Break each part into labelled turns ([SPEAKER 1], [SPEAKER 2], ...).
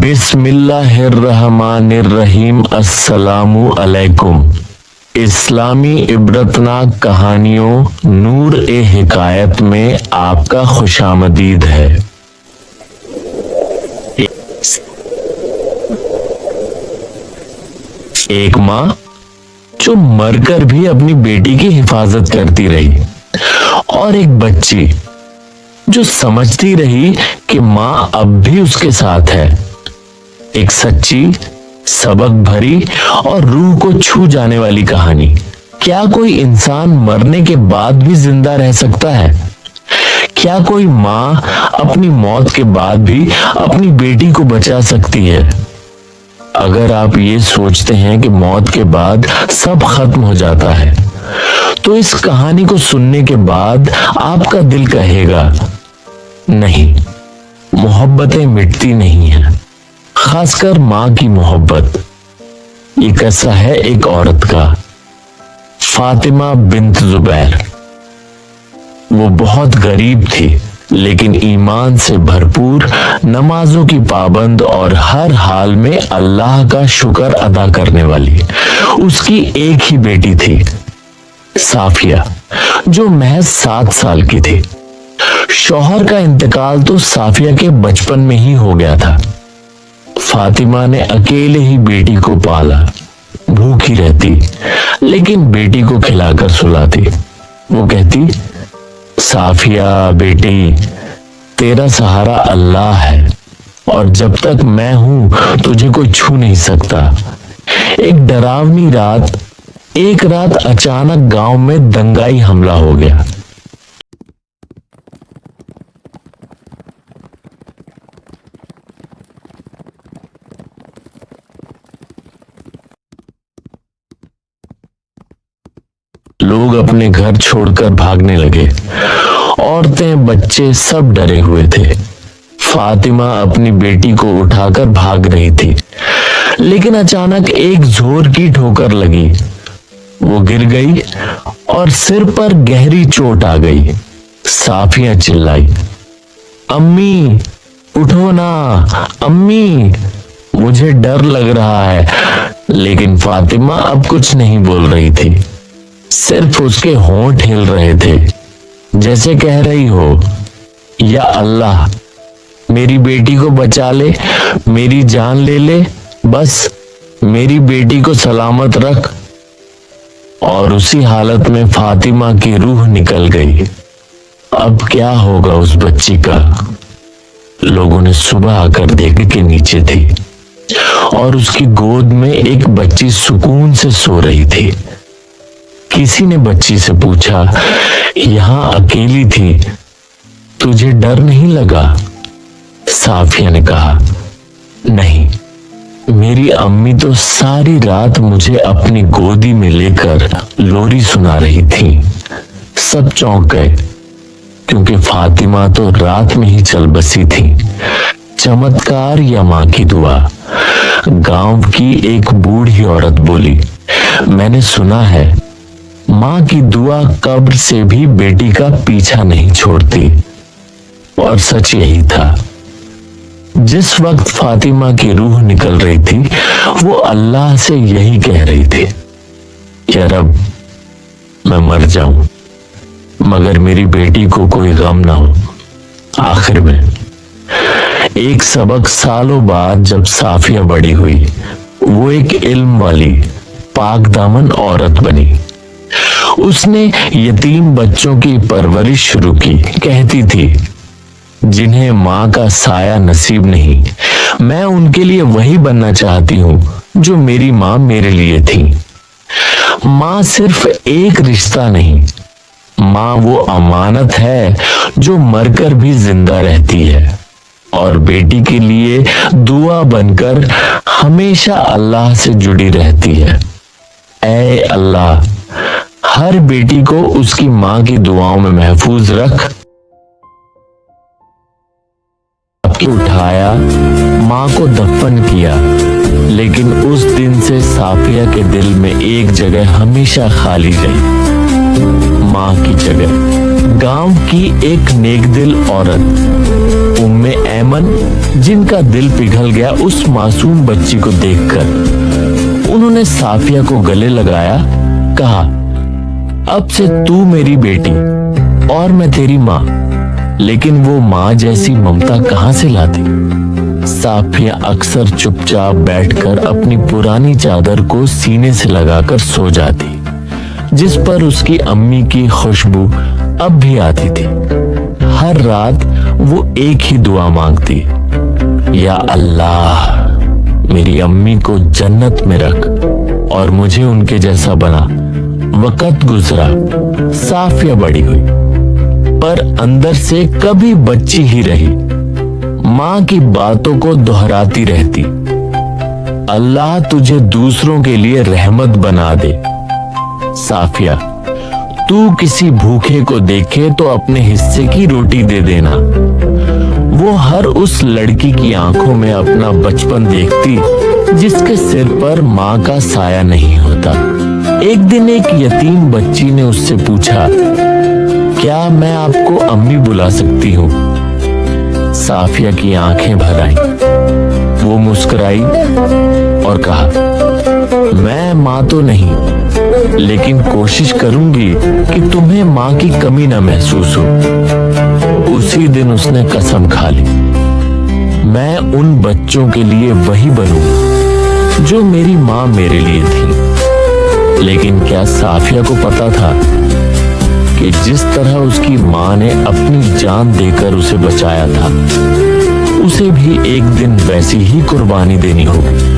[SPEAKER 1] بسم اللہ الرحمن الرحیم۔ السلام علیکم۔ اسلامی عبرتناک کہانیوں نور حکایت میں آپ کا خوش آمدید ہے۔ ایک ماں جو مر کر بھی اپنی بیٹی کی حفاظت کرتی رہی، اور ایک بچی جو سمجھتی رہی کہ ماں اب بھی اس کے ساتھ ہے۔ ایک سچی، سبق بھری اور روح کو چھو جانے والی کہانی۔ کیا کوئی انسان مرنے کے بعد بھی زندہ رہ سکتا ہے؟ کیا کوئی ماں اپنی موت کے بعد بھی اپنی بیٹی کو بچا سکتی ہے؟ اگر آپ یہ سوچتے ہیں کہ موت کے بعد سب ختم ہو جاتا ہے، تو اس کہانی کو سننے کے بعد آپ کا دل کہے گا، نہیں، محبتیں مٹتی نہیں ہیں، خاص کر ماں کی محبت۔ یہ قصہ ہے ایک عورت کا، فاطمہ بنت زبیر۔ وہ بہت غریب تھی، لیکن ایمان سے بھرپور، نمازوں کی پابند اور ہر حال میں اللہ کا شکر ادا کرنے والی۔ اس کی ایک ہی بیٹی تھی، صافیہ، جو محض 7 سال کی تھی۔ شوہر کا انتقال تو صافیہ کے بچپن میں ہی ہو گیا تھا۔ فاطمہ نے اکیلے ہی بیٹی کو پالا، بھوکی رہتی لیکن بیٹی کو کھلا کر سلاتی۔ وہ کہتی، صافیہ بیٹی، تیرا سہارا اللہ ہے، اور جب تک میں ہوں تجھے کوئی چھو نہیں سکتا۔ ایک ڈراؤنی رات، ایک رات اچانک گاؤں میں دنگائی حملہ ہو گیا۔ لوگ اپنے گھر چھوڑ کر بھاگنے لگے، عورتیں، بچے سب ڈرے ہوئے تھے۔ فاطمہ اپنی بیٹی کو اٹھا کر بھاگ رہی تھی، لیکن اچانک ایک زور کی ٹھوکر لگی۔ وہ گر گئی اور سر پر گہری چوٹ آ گئی۔ صافیہ چلائی، امی اٹھو نا، امی، مجھے ڈر لگ رہا ہے۔ لیکن فاطمہ اب کچھ نہیں بول رہی تھی، صرف اس کے ہونٹ ہل رہے تھے، جیسے کہہ رہی ہو، یا اللہ، میری بیٹی کو بچا لے، میری جان لے لے، بس میری بیٹی کو سلامت رکھ۔ اور اسی حالت میں فاطمہ کی روح نکل گئی۔ اب کیا ہوگا اس بچی کا؟ لوگوں نے صبح آ کر دیکھا کہ نیچے تھی، اور اس کی گود میں ایک بچی سکون سے سو رہی تھی۔ کسی نے بچی سے پوچھا، یہاں اکیلی تھی، تجھے ڈر نہیں لگا؟ صافیہ نے کہا، نہیں، میری امی تو ساری رات مجھے اپنی گودی میں لے کر لوری سنا رہی تھی۔ سب چونک گئے، کیونکہ فاطمہ تو رات میں ہی چل بسی تھی۔ چمتکار یا ماں کی دعا؟ گاؤں کی ایک بوڑھی عورت بولی، میں نے سنا ہے ماں کی دعا قبر سے بھی بیٹی کا پیچھا نہیں چھوڑتی۔ اور سچ یہی تھا۔ جس وقت فاطمہ کی روح نکل رہی تھی، وہ اللہ سے یہی کہہ رہی تھی، کہ رب، میں مر جاؤں مگر میری بیٹی کو کوئی غم نہ ہو۔ آخر میں ایک سبق سالوں بعد جب صافیہ بڑی ہوئی، وہ ایک علم والی، پاک دامن عورت بنی۔ اس نے یتیم بچوں کی پرورش شروع کی۔ کہتی تھی، جنہیں ماں کا سایہ نصیب نہیں، میں ان کے لیے وہی بننا چاہتی ہوں جو میری ماں میرے لیے تھی۔ ماں صرف ایک رشتہ نہیں، ماں وہ امانت ہے جو مر کر بھی زندہ رہتی ہے، اور بیٹی کے لیے دعا بن کر ہمیشہ اللہ سے جڑی رہتی ہے۔ اے اللہ، ہر بیٹی کو اس کی ماں کی دعاؤں میں محفوظ رکھ۔ اٹھایا، ماں کو دفن کیا، لیکن اس دن سے صافیہ کے دل میں ایک جگہ ہمیشہ خالی رہی، ماں کی جگہ۔ گاؤں کی ایک نیک دل عورت، ام मेहमान जिनका दिल पिघल गया उस मासूम बच्ची को देखकर। उन्होंने साफिया को गले लगाया, कहा, अब से तू मेरी बेटी और मैं तेरी माँ। लेकिन वो माँ जैसी ममता कहाँ से लाती? साफिया अक्सर चुपचाप बैठकर अपनी पुरानी चादर को सीने से लगाकर सो जाती, जिस पर उसकी अम्मी की खुशबू अब भी आती थी। हर रात वो एक ही दुआ मांगती, या अल्लाह, मेरी अम्मी को जन्नत में रख और मुझे उनके जैसा बना। वक्त गुजरा, साफिया बड़ी हुई, पर अंदर से कभी बच्ची ही रही। माँ की बातों को दोहराती रहती, अल्लाह तुझे दूसरों के लिए रहमत बना दे। साफिया, तू किसी भूखे को देखे तो अपने हिस्से की रोटी दे देना। वो हर उस लड़की की आंखों में अपना बचपन देखती जिसके सिर पर माँ का साया नहीं होता। एक दिन एक यतीम बच्ची ने उससे पूछा, क्या मैं आपको अम्मी बुला सकती हूँ? साफिया की आंखें भर आई। वो मुस्कुराई और कहा, मैं माँ तो नहीं, लेकिन कोशिश करूंगी कि तुम्हें माँ की कमी न महसूस हो। उसी दिन उसने कसम खा ली, मैं उन बच्चों के लिए वही बनूं जो मेरी माँ मेरे लिए थी। लेकिन क्या साफिया को पता था कि जिस तरह उसकी माँ ने अपनी जान देकर उसे बचाया था, उसे भी एक दिन वैसी ही कुर्बानी देनी होगी।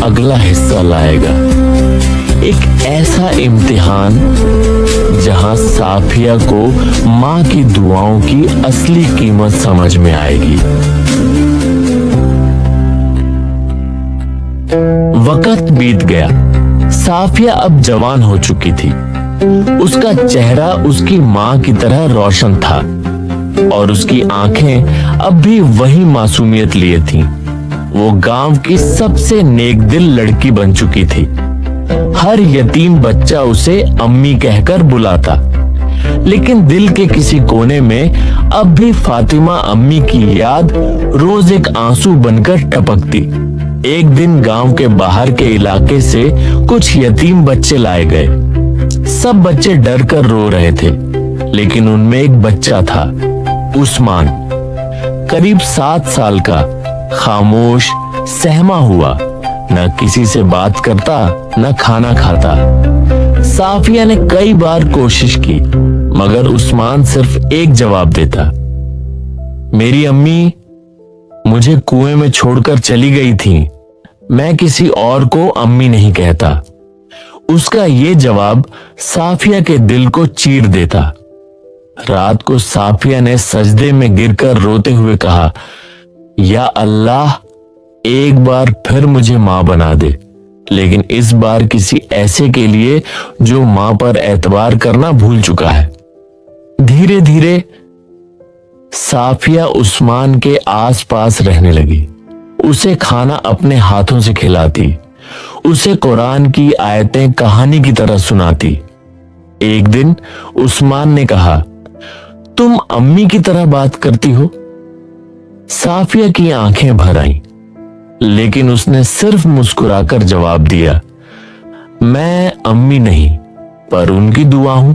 [SPEAKER 1] अगला हिस्सा लाएगा एक ऐसा इम्तिहान जहां साफिया को माँ की दुआओं की असली कीमत समझ में आएगी। वक्त बीत गया। साफिया अब जवान हो चुकी थी। उसका चेहरा उसकी माँ की तरह रोशन था और उसकी आंखें अब भी वही मासूमियत लिए थीं। वो गांव की सबसे नेकदिल लड़की बन चुकी थी। हर यतीम बच्चा उसे अम्मी कहकर बुलाता, लेकिन दिल के किसी कोने में अब भी फातिमा अम्मी की याद रोज एक आंसू बनकर टपकती। एक दिन गांव के बाहर के इलाके से कुछ यतीम बच्चे लाए गए। सब बच्चे डर कर रो रहे थे, लेकिन उनमें एक बच्चा था, उस्मान, करीब 7 साल का, खामोश, सहमा हुआ, न किसी से बात करता, न खाना खाता। साफिया ने कई बार कोशिश की, मगर उस्मान सिर्फ एक जवाब देता, मेरी अम्मी मुझे कुएं में छोड़कर चली गई थी, मैं किसी और को अम्मी नहीं कहता। उसका ये जवाब साफिया के दिल को चीर देता। रात को साफिया ने सजदे में गिरकर रोते हुए कहा, या अल्लाह, एक बार फिर मुझे मां बना दे, लेकिन इस बार किसी ऐसे के लिए जो मां पर एतबार करना भूल चुका है। धीरे धीरे साफिया उस्मान के आसपास रहने लगी। उसे खाना अपने हाथों से खिलाती, उसे कुरान की आयतें कहानी की तरह सुनाती। एक दिन उस्मान ने कहा, तुम अम्मी की तरह बात करती हो? साफिया की आंखें भर आईं, लेकिन उसने सिर्फ मुस्कुराकर जवाब दिया, मैं अम्मी नहीं, पर उनकी दुआ हूं।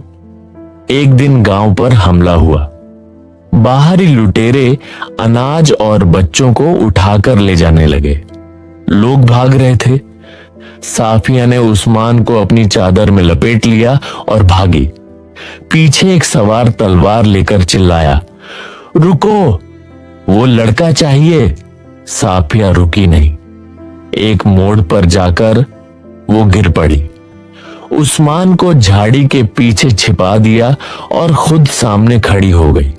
[SPEAKER 1] एक दिन गांव पर हमला हुआ। बाहरी लुटेरे अनाज और बच्चों को उठाकर ले जाने लगे। लोग भाग रहे थे। साफिया ने उस्मान को अपनी चादर में लपेट लिया और भागी। पीछे एक सवार तलवार लेकर चिल्लाया, रुको, वो लड़का चाहिए। साफिया रुकी नहीं। एक मोड़ पर जाकर वो गिर पड़ी। उस्मान को झाड़ी के पीछे छिपा दिया और खुद सामने खड़ी हो गई।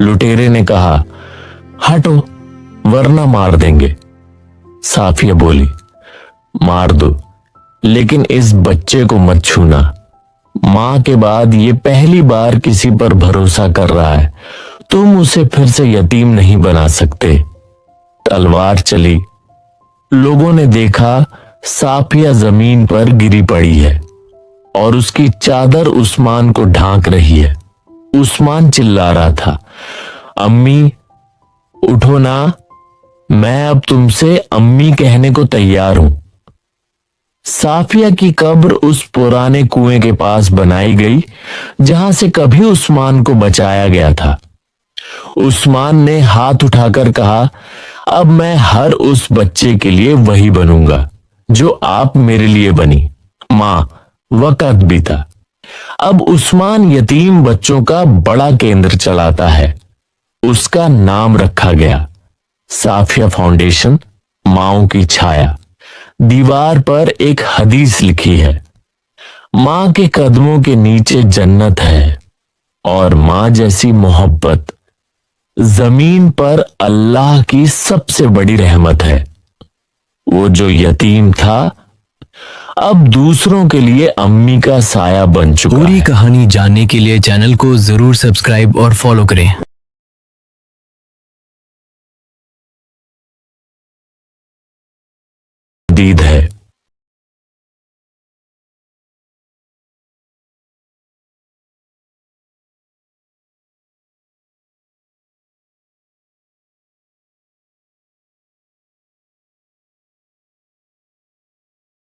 [SPEAKER 1] लुटेरे ने कहा, हटो वरना मार देंगे। साफिया बोली, मार दो, लेकिन इस बच्चे को मत छूना। मां के बाद ये पहली बार किसी पर भरोसा कर रहा है। तुम उसे फिर से यतीम नहीं बना सकते। तलवार चली। लोगों ने देखा साफिया जमीन पर गिरी पड़ी है और उसकी चादर उस्मान को ढांक रही है। उस्मान चिल्ला रहा था, अम्मी, उठो ना, मैं अब तुमसे अम्मी कहने को तैयार हूं। साफिया की कब्र उस पुराने कुएं के पास बनाई गई जहां से कभी उस्मान को बचाया गया था। उस्मान ने हाथ उठाकर कहा, अब मैं हर उस बच्चे के लिए वही बनूंगा जो आप मेरे लिए बनी। मां, वक्त बीता। अब उस्मान यतीम बच्चों का बड़ा केंद्र चलाता है। उसका नाम रखा गया साफिया फाउंडेशन, माओ की छाया। दीवार पर एक हदीस लिखी है, मां के कदमों के नीचे जन्नत है और मां जैसी मोहब्बत जमीन पर अल्लाह की सबसे बड़ी रहमत है। वो जो यतीम था अब दूसरों के लिए अम्मी का साया बन चुका
[SPEAKER 2] पूरी
[SPEAKER 1] है।
[SPEAKER 2] कहानी जानने के लिए चैनल को जरूर सब्सक्राइब और फॉलो करें।
[SPEAKER 1] दीद है